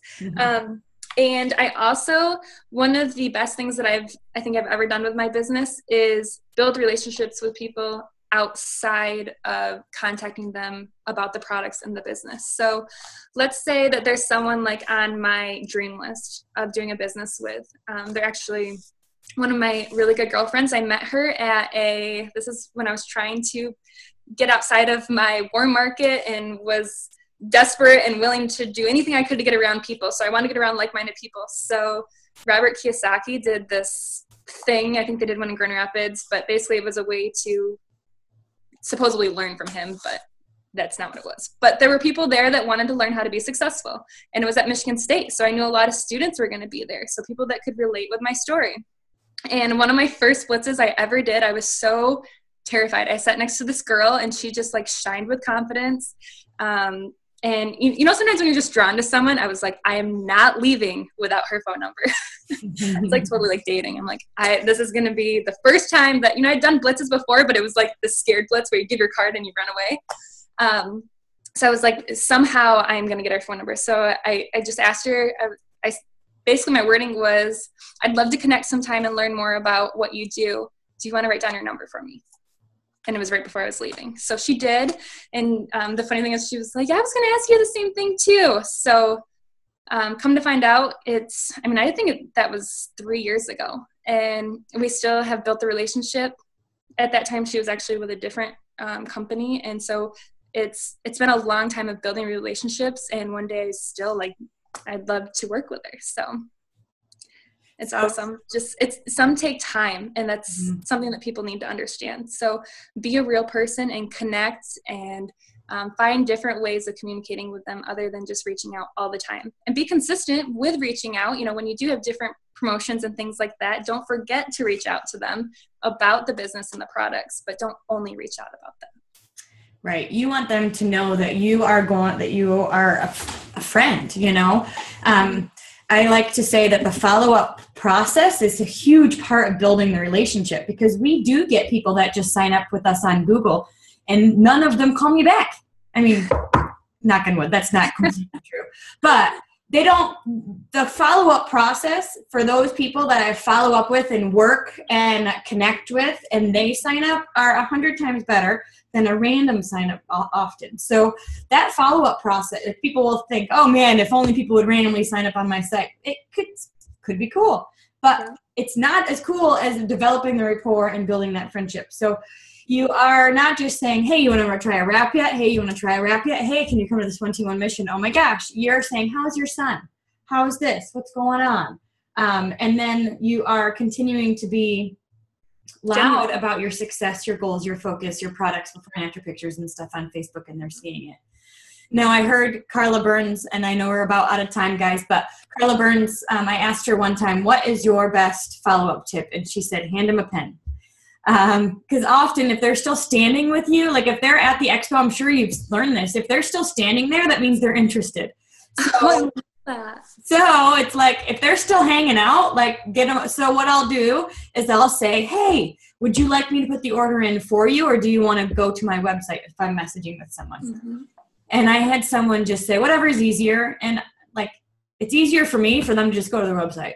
And I also, one of the best things that I think I've ever done with my business is build relationships with people outside of contacting them about the products in the business. So let's say that there's someone like on my dream list of doing a business with. They're actually one of my really good girlfriends. I met her this is when I was trying to get outside of my warm market and was desperate and willing to do anything I could to get around people. So I want to get around like-minded people. So Robert Kiyosaki did this thing. I think they did one in Grand Rapids, but basically it was a way to supposedly learn from him, but that's not what it was. But there were people there that wanted to learn how to be successful. And it was at Michigan State. So I knew a lot of students were going to be there. So people that could relate with my story. And one of my first blitzes I ever did, I was so terrified. I sat next to this girl and she just like shined with confidence. And sometimes when you're just drawn to someone, I was like, I am not leaving without her phone number. It's like totally like dating. I'm like, this is going to be the first time that, I'd done blitzes before, but it was like the scared blitz where you give your card and you run away. So I was like, somehow I'm going to get her phone number. So I just asked her, basically my wording was, I'd love to connect sometime and learn more about what you do. Do you want to write down your number for me? And it was right before I was leaving. So she did. And the funny thing is she was like, yeah, I was going to ask you the same thing too. So come to find out, I think that was 3 years ago. And we still have built the relationship. At that time, she was actually with a different company. And so it's been a long time of building relationships. And one day I'd love to work with her. So it's awesome. Some take time, and that's something that people need to understand. So be a real person and connect and find different ways of communicating with them other than just reaching out all the time. And be consistent with reaching out. When you do have different promotions and things like that, don't forget to reach out to them about the business and the products, but don't only reach out about them. Right. You want them to know that you are a friend, I like to say that the follow-up process is a huge part of building the relationship, because we do get people that just sign up with us on Google and none of them call me back. I mean, knock on wood, that's not completely true. But the follow-up process for those people that I follow up with and work and connect with and they sign up are 100 times better than a random sign up often. So that follow-up process, if people will think, oh man, if only people would randomly sign up on my site, it could be cool. But it's not as cool as developing the rapport and building that friendship. So you are not just saying, hey, you want to try a wrap yet? Hey, you want to try a wrap yet? Hey, can you come to this 1-to-1 mission? Oh my gosh. You're saying, how's your son? How's this? What's going on? And then you are continuing to be loud about your success, your goals, your focus, your products before and after pictures and stuff on Facebook, and they're seeing it. Now, I heard Carla Burns, and I know we're about out of time, guys, but Carla Burns, I asked her one time, what is your best follow-up tip? And she said, hand them a pen. Because often if they're still standing with you, like if they're at the expo, I'm sure you've learned this, if they're still standing there, that means they're interested. So it's like, if they're still hanging out, like get them. So what I'll do is I'll say, hey, would you like me to put the order in for you? Or do you want to go to my website if I'm messaging with someone? Mm-hmm. And I had someone just say, whatever is easier. And like, it's easier for me for them to just go to the website.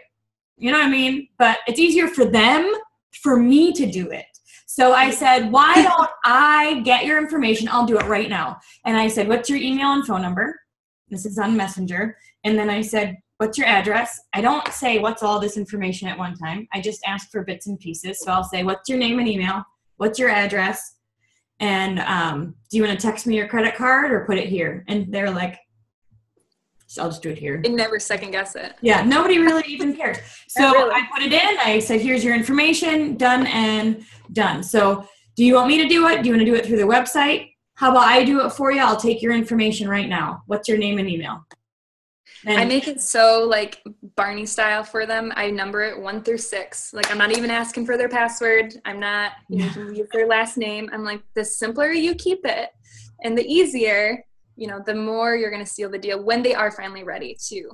You know what I mean? But it's easier for them, for me to do it. So I said, why don't I get your information? I'll do it right now. And I said, what's your email and phone number? This is on Messenger. And then I said, what's your address? I don't say what's all this information at one time. I just ask for bits and pieces. So I'll say, what's your name and email? What's your address? And do you want to text me your credit card or put it here? And they're like, so I'll just do it here. And never second guess it. Yeah, nobody really even cares. So really. I put it in. I said, here's your information, done and done. So do you want me to do it? Do you want to do it through the website? How about I do it for you? I'll take your information right now. What's your name and email? I make it so like Barney style for them. I number it 1 through 6. Like I'm not even asking for their password. I'm not, you can use their last name. I'm like, the simpler you keep it and the easier, the more you're going to seal the deal when they are finally ready to,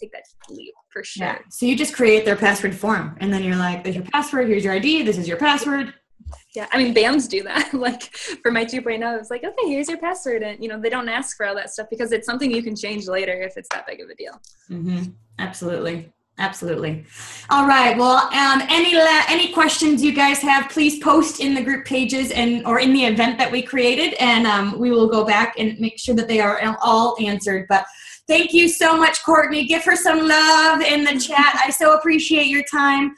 take that leap for sure. Yeah. So you just create their password form and then you're like, there's your password. Here's your ID. This is your password. Yeah, I mean, BAMs do that. Like for my 2.0, it's like, okay, here's your password. And, they don't ask for all that stuff because it's something you can change later if it's that big of a deal. Mm-hmm. Absolutely. Absolutely. All right. Well, any questions you guys have, please post in the group pages or in the event that we created, and we will go back and make sure that they are all answered. But thank you so much, Kourtni. Give her some love in the chat. I so appreciate your time.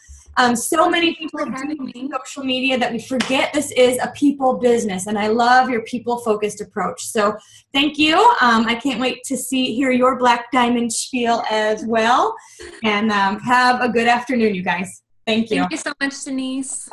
So many people do social media that we forget this is a people business, and I love your people-focused approach. So thank you. I can't wait to hear your Black Diamond spiel as well. And have a good afternoon, you guys. Thank you. Thank you so much, Denise.